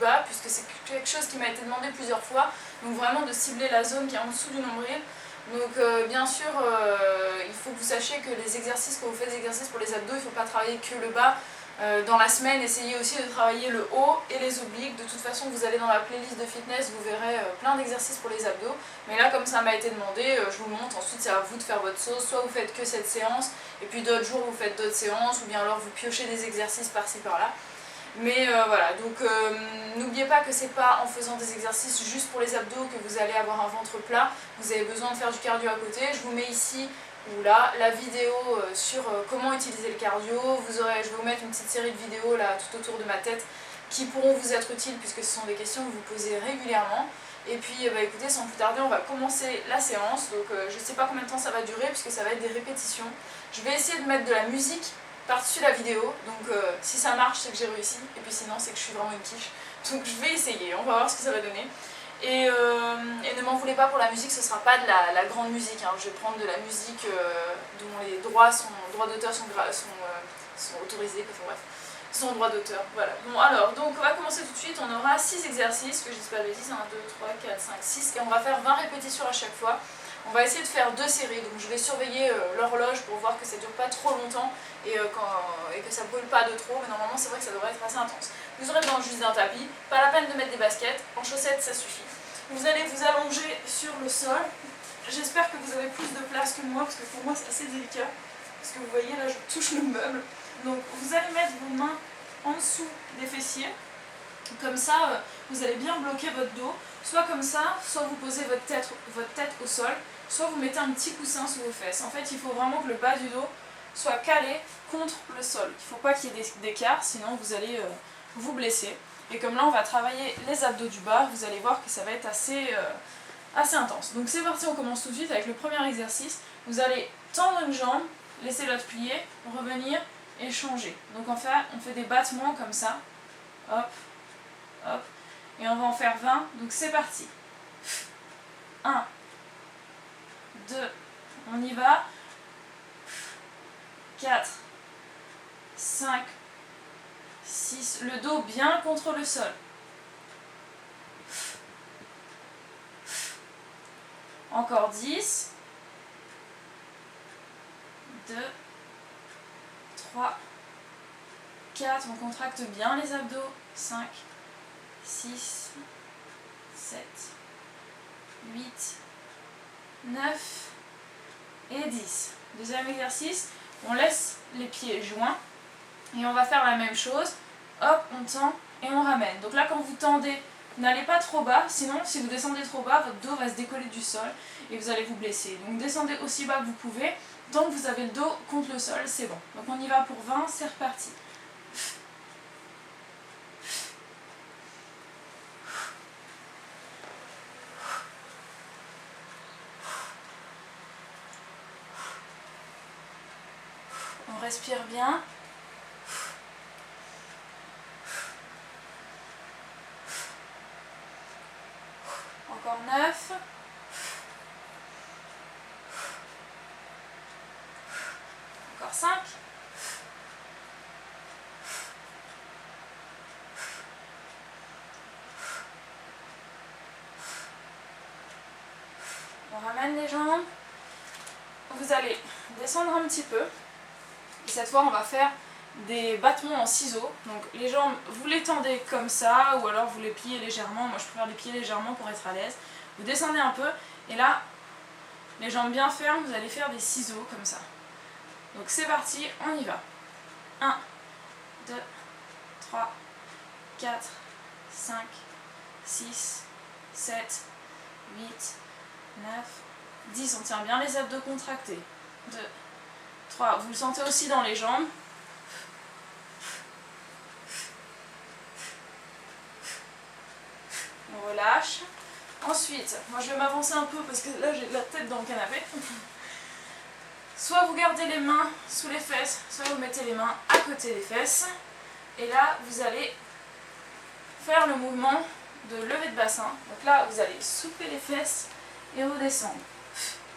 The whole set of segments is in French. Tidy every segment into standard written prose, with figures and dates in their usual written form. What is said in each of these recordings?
bas, puisque c'est quelque chose qui m'a été demandé plusieurs fois. Donc vraiment de cibler la zone qui est en dessous du nombril. Donc bien sûr, il faut que vous sachiez que les exercices, quand vous faites des exercices pour les abdos, il ne faut pas travailler que le bas. Dans la semaine, essayez aussi de travailler le haut et les obliques. De toute façon, vous allez dans la playlist de fitness, vous verrez plein d'exercices pour les abdos. Mais là, comme ça m'a été demandé, je vous le montre. Ensuite, c'est à vous de faire votre sauce. Soit vous faites que cette séance, et puis d'autres jours, vous faites d'autres séances, ou bien alors vous piochez des exercices par-ci par-là. Mais voilà, donc n'oubliez pas que c'est pas en faisant des exercices juste pour les abdos que vous allez avoir un ventre plat. Vous avez besoin de faire du cardio à côté. Je vous mets ici ou là la vidéo sur comment utiliser le cardio. Je vais vous mettre une petite série de vidéos là tout autour de ma tête qui pourront vous être utiles puisque ce sont des questions que vous posez régulièrement. Et puis écoutez, sans plus tarder, on va commencer la séance. Donc je ne sais pas combien de temps ça va durer puisque ça va être des répétitions. Je vais essayer de mettre de la musique par-dessus la vidéo, donc si ça marche c'est que j'ai réussi, et puis sinon c'est que je suis vraiment une quiche. Donc je vais essayer, on va voir ce que ça va donner. Et ne m'en voulez pas pour la musique, ce sera pas de la grande musique, hein. Je vais prendre de la musique dont les droits d'auteur sont autorisés, enfin bref, sont droits d'auteur, voilà. Bon alors, donc on va commencer tout de suite, on aura 6 exercices, que je dise pas de bêtises, 1, 2, 3, 4, 5, 6, et on va faire 20 répétitions à chaque fois. On va essayer de faire 2 séries, donc je vais surveiller l'horloge pour voir que ça ne dure pas trop longtemps et que ça ne brûle pas de trop, mais normalement c'est vrai que ça devrait être assez intense. Vous aurez besoin juste d'un tapis, pas la peine de mettre des baskets, en chaussettes ça suffit. Vous allez vous allonger sur le sol, j'espère que vous avez plus de place que moi, parce que pour moi c'est assez délicat, parce que vous voyez là je touche le meuble. Donc vous allez mettre vos mains en dessous des fessiers, comme ça vous allez bien bloquer votre dos, soit comme ça, soit vous posez votre tête au sol, soit vous mettez un petit coussin sous vos fesses. En fait, il faut vraiment que le bas du dos soit calé contre le sol. Il ne faut pas qu'il y ait d'écart, sinon vous allez vous blesser. Et comme là, on va travailler les abdos du bas, vous allez voir que ça va être assez intense. Donc c'est parti, on commence tout de suite avec le premier exercice. Vous allez tendre une jambe, laisser l'autre plier, revenir et changer. Donc on fait des battements comme ça. Hop, hop. Et on va en faire 20. Donc c'est parti. 1, 2, on y va, 4, 5, 6, le dos bien contre le sol. Encore 10, 2, 3, 4, on contracte bien les abdos, 5, 6, 7, 8, 9 et 10. Deuxième exercice, on laisse les pieds joints et on va faire la même chose. Hop, on tend et on ramène. Donc là, quand vous tendez, n'allez pas trop bas, sinon si vous descendez trop bas, votre dos va se décoller du sol et vous allez vous blesser. Donc descendez aussi bas que vous pouvez. Tant que vous avez le dos contre le sol, c'est bon. Donc on y va pour 20, c'est reparti. On respire bien. Encore 9. Encore 5. On ramène les jambes. Vous allez descendre un petit peu. Et cette fois, on va faire des battements en ciseaux. Donc les jambes, vous les tendez comme ça, ou alors vous les pliez légèrement. Moi, je préfère les plier légèrement pour être à l'aise. Vous descendez un peu, et là, les jambes bien fermes, vous allez faire des ciseaux comme ça. Donc c'est parti, on y va. 1, 2, 3, 4, 5, 6, 7, 8, 9, 10. On tient bien les abdos contractés. 2, 3, vous le sentez aussi dans les jambes. On relâche. Ensuite, moi je vais m'avancer un peu parce que là j'ai la tête dans le canapé. Soit vous gardez les mains sous les fesses, soit vous mettez les mains à côté des fesses. Et là, vous allez faire le mouvement de levée de bassin. Donc là, vous allez soulever les fesses et redescendre.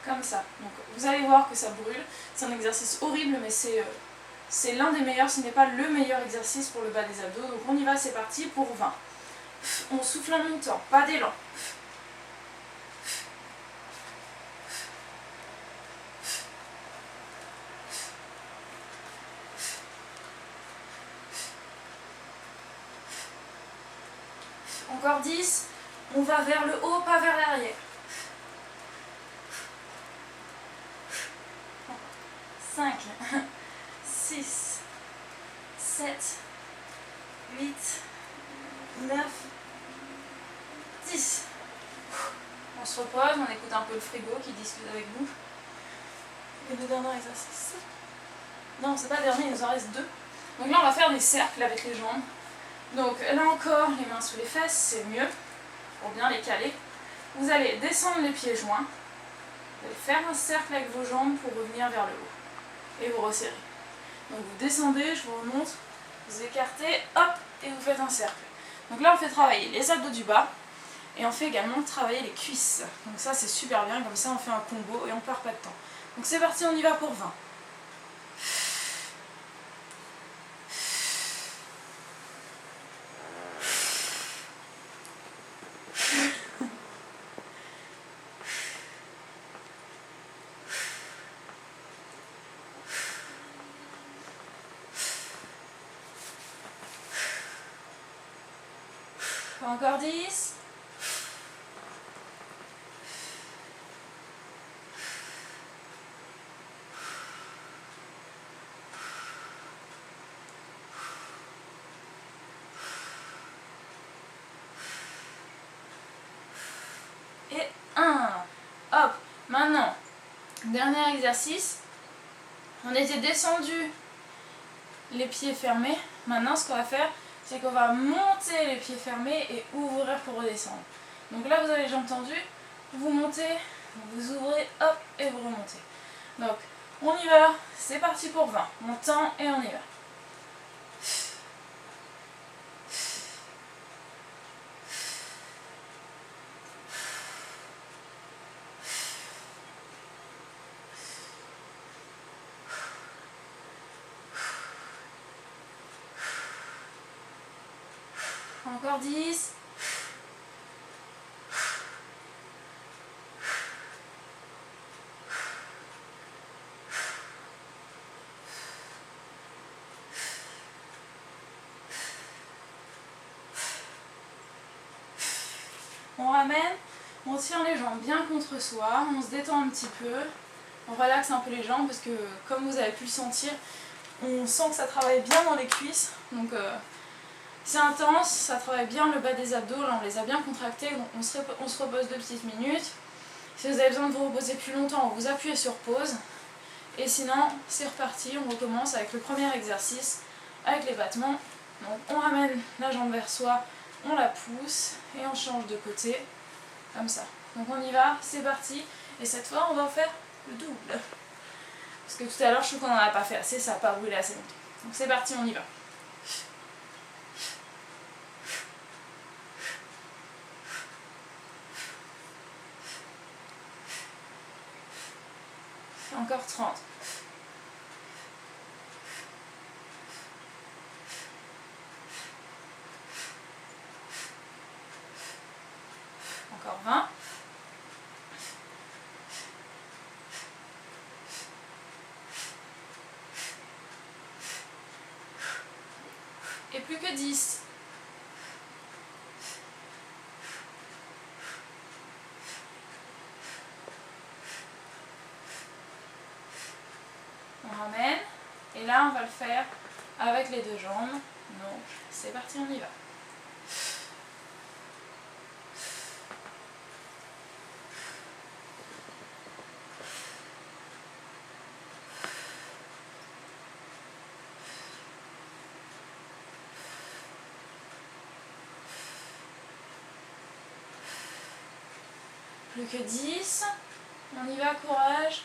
Comme ça. Donc vous allez voir que ça brûle. C'est un exercice horrible, mais c'est l'un des meilleurs, ce n'est pas le meilleur exercice pour le bas des abdos. Donc on y va, c'est parti pour 20. On souffle en même temps, pas d'élan. Encore 10. On va vers le haut, pas vers l'arrière. 5, 6, 7, 8, 9, 10. On se repose, on écoute un peu le frigo qui discute avec nous. Et le dernier exercice. Non, c'est pas le dernier, il nous en reste 2. Donc là, on va faire des cercles avec les jambes. Donc là encore, les mains sous les fesses, c'est mieux, pour bien les caler. Vous allez descendre les pieds joints. Vous allez faire un cercle avec vos jambes pour revenir vers le haut. Et vous resserrez. Donc vous descendez, je vous remonte, vous écartez, hop, et vous faites un cercle. Donc là, on fait travailler les abdos du bas. Et on fait également travailler les cuisses. Donc ça, c'est super bien, comme ça on fait un combo et on perd pas de temps. Donc c'est parti, on y va pour 20. Encore 10. Et 1. Hop. Maintenant, dernier exercice. On était descendu les pieds fermés. Maintenant, ce qu'on va faire, c'est qu'on va monter les pieds fermés et ouvrir pour redescendre. Donc là, vous avez les jambes tendues. Vous montez, vous ouvrez, hop, et vous remontez. Donc, on y va. C'est parti pour 20. On tend et on y va. Encore 10. On ramène, on tire les jambes bien contre soi, on se détend un petit peu, on relaxe un peu les jambes parce que comme vous avez pu le sentir, on sent que ça travaille bien dans les cuisses. Donc c'est intense, ça travaille bien le bas des abdos, là on les a bien contractés, donc on se repose 2 petites minutes. Si vous avez besoin de vous reposer plus longtemps, vous appuyez sur pause. Et sinon, c'est reparti, on recommence avec le premier exercice, avec les battements. Donc on ramène la jambe vers soi, on la pousse et on change de côté, comme ça. Donc on y va, c'est parti. Et cette fois, on va faire le double. Parce que tout à l'heure, je trouve qu'on n'en a pas fait assez, ça n'a pas brûlé assez longtemps. Donc c'est parti, on y va. Encore 30. Encore 20. Et plus que 10. On ramène. Et là, on va le faire avec les 2 jambes. Donc, c'est parti, on y va. Plus que 10. On y va, courage.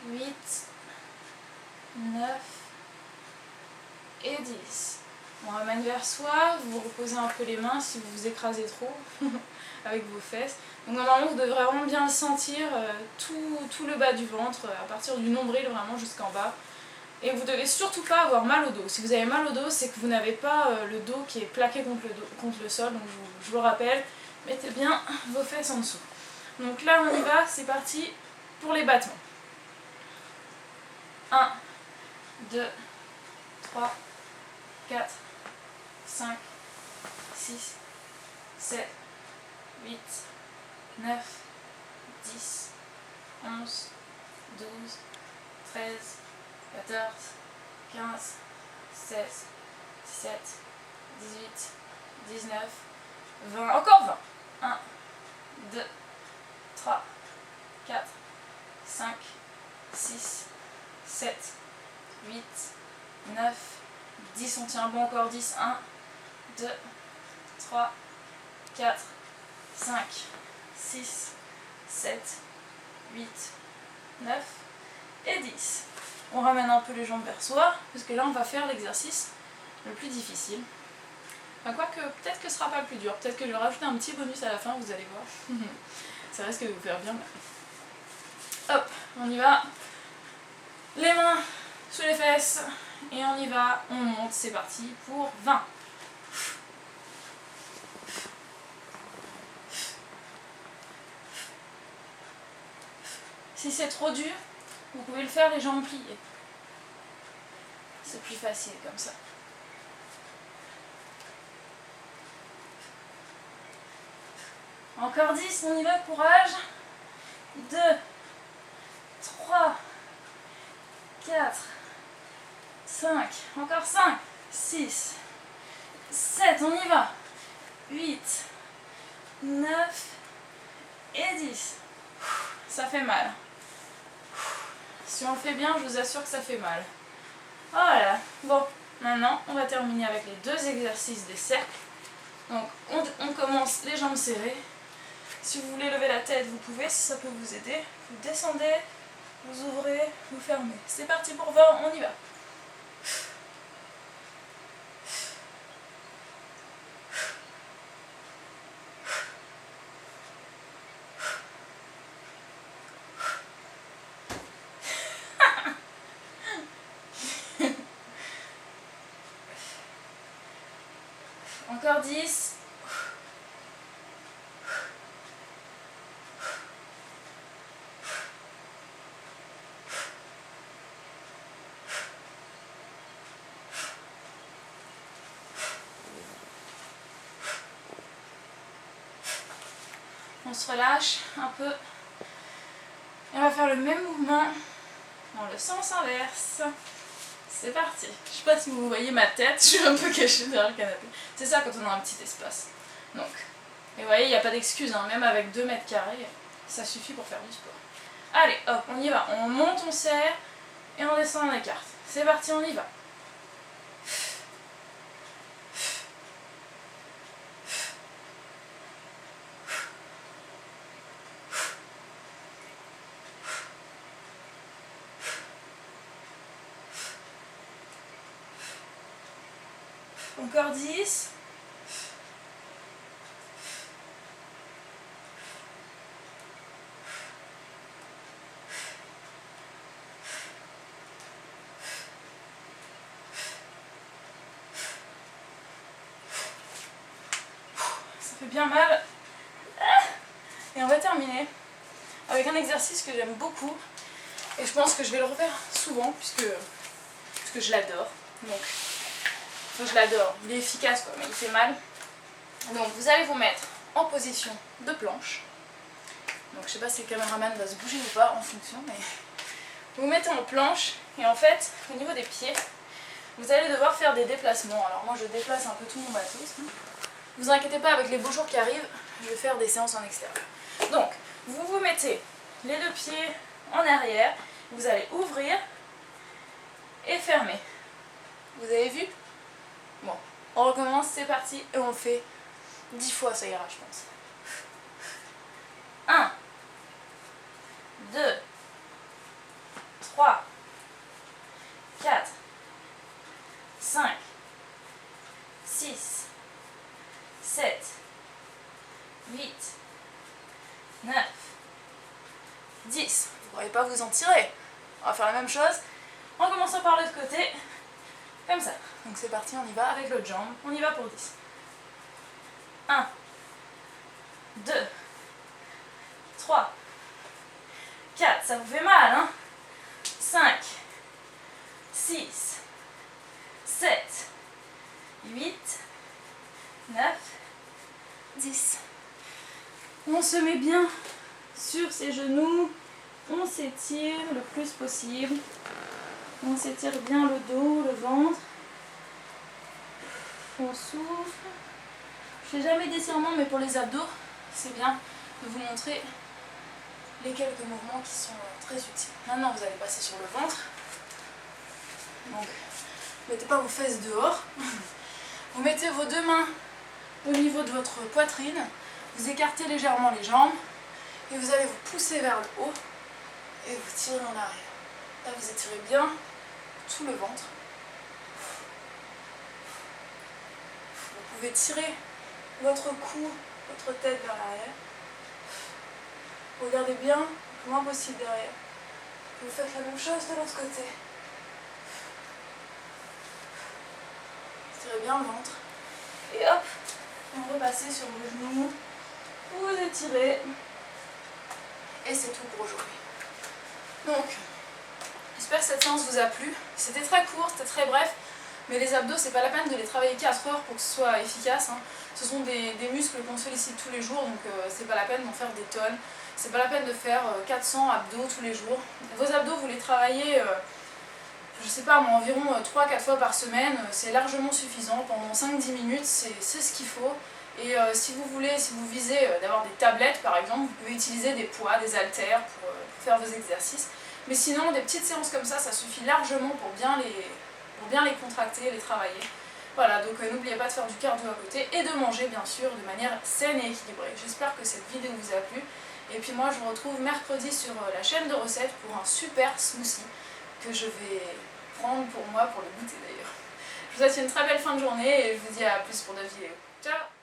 Huit, 9 et 10. On ramène vers soi, vous reposez un peu les mains si vous vous écrasez trop. avec vos fesses. Donc normalement vous devrez vraiment bien sentir tout le bas du ventre, à partir du nombril vraiment jusqu'en bas. Et vous devez surtout pas avoir mal au dos. Si vous avez mal au dos, c'est que vous n'avez pas le dos qui est plaqué contre le sol. Donc je vous rappelle, mettez bien vos fesses en dessous. Donc là on y va, c'est parti pour les battements. 1, 2, 3, 4, 5, 6, 7, 8, 9, 10, 11, 12, 13, 14, 15, 16, 17, 18, 19, 20, encore 20. 1, 2, 3, 4, 5, 6, 7, 8, 9, 10, on tient bon encore 10, 1, 2, 3, 4, 5, 6, 7, 8, 9 et 10. On ramène un peu les jambes vers soi, parce que là on va faire l'exercice le plus difficile. Enfin, quoique, peut-être que ce sera pas le plus dur, peut-être que je vais rajouter un petit bonus à la fin, vous allez voir. Ça risque de vous faire bien. Hop, on y va. Les mains sous les fesses, et on y va, on monte, c'est parti pour 20. Si c'est trop dur, vous pouvez le faire les jambes pliées. C'est plus facile comme ça. Encore 10, on y va, courage. 2, 3, 4, 5, encore 5, 6, 7, on y va. 8, 9 et 10. Ça fait mal. Si on le fait bien, je vous assure que ça fait mal. Voilà. Bon, maintenant, on va terminer avec les deux exercices des cercles. Donc, on commence les jambes serrées. Si vous voulez lever la tête, vous pouvez, si ça peut vous aider. Vous descendez, vous ouvrez, vous fermez. C'est parti pour 20, on y va. Encore 10. On se relâche un peu. Et on va faire le même mouvement dans le sens inverse. C'est parti. Je sais pas si vous voyez ma tête, je suis un peu cachée derrière le canapé. C'est ça quand on a un petit espace. Donc, et vous voyez, il n'y a pas d'excuse, hein. Même avec 2 mètres carrés, ça suffit pour faire du sport. Allez, hop, on y va. On monte, on serre, et on descend, on écarte. C'est parti, on y va. Encore 10. Ça fait bien mal. Et on va terminer avec un exercice que j'aime beaucoup. Et je pense que je vais le refaire souvent puisque je l'adore. Donc, enfin, je l'adore. Il est efficace quoi, mais il fait mal. Donc vous allez vous mettre en position de planche. Donc je sais pas si le caméraman va se bouger ou pas en fonction, mais vous vous mettez en planche et en fait au niveau des pieds, vous allez devoir faire des déplacements. Alors moi je déplace un peu tout mon matos. Vous inquiétez pas, avec les beaux jours qui arrivent, je vais faire des séances en extérieur. Donc vous vous mettez les 2 pieds en arrière, vous allez ouvrir et fermer. Vous avez vu? Bon, on recommence, c'est parti et on le fait 10 fois, ça ira je pense. 1, 2, 3, 4, 5, 6, 7, 8, 9, 10. Vous ne pourrez pas vous en tirer. On va faire la même chose en commençant par l'autre côté, comme ça. Donc c'est parti, on y va avec l'autre jambe. On y va pour 10. 1, 2, 3, 4, ça vous fait mal, hein? 5, 6, 7, 8, 9, 10. On se met bien sur ses genoux, on s'étire le plus possible. On s'étire bien le dos, le ventre. On souffle. Je ne fais jamais d'étirement, mais pour les abdos, c'est bien de vous montrer les quelques mouvements qui sont très utiles. Maintenant, vous allez passer sur le ventre. Donc, mettez pas vos fesses dehors. Vous mettez vos deux mains au niveau de votre poitrine. Vous écartez légèrement les jambes. Et vous allez vous pousser vers le haut. Et vous tirez en arrière. Là, vous étirez bien tout le ventre. Vous pouvez tirer votre cou, votre tête vers l'arrière. Regardez bien le moins possible derrière. Vous faites la même chose de l'autre côté. Tirez bien le ventre. Et hop, vous repassez sur vos genoux. Vous étirez. Et c'est tout pour aujourd'hui. Donc, j'espère que cette séance vous a plu. C'était très court, c'était très bref. Mais les abdos, c'est pas la peine de les travailler 4 heures pour que ce soit efficace. Hein. Ce sont des muscles qu'on sollicite tous les jours, donc c'est pas la peine d'en faire des tonnes. C'est pas la peine de faire 400 abdos tous les jours. Vos abdos, vous les travaillez, je sais pas, moi, environ 3-4 fois par semaine. C'est largement suffisant. Pendant 5-10 minutes, c'est ce qu'il faut. Et si vous visez d'avoir des tablettes par exemple, vous pouvez utiliser des poids, des haltères pour faire vos exercices. Mais sinon, des petites séances comme ça suffit largement pour bien les contracter, les travailler. Voilà, donc n'oubliez pas de faire du cardio à côté et de manger bien sûr de manière saine et équilibrée. J'espère que cette vidéo vous a plu. Et puis moi je vous retrouve mercredi sur la chaîne de recettes pour un super smoothie que je vais prendre pour moi pour le goûter d'ailleurs. Je vous souhaite une très belle fin de journée et je vous dis à plus pour d'autres vidéos. Ciao!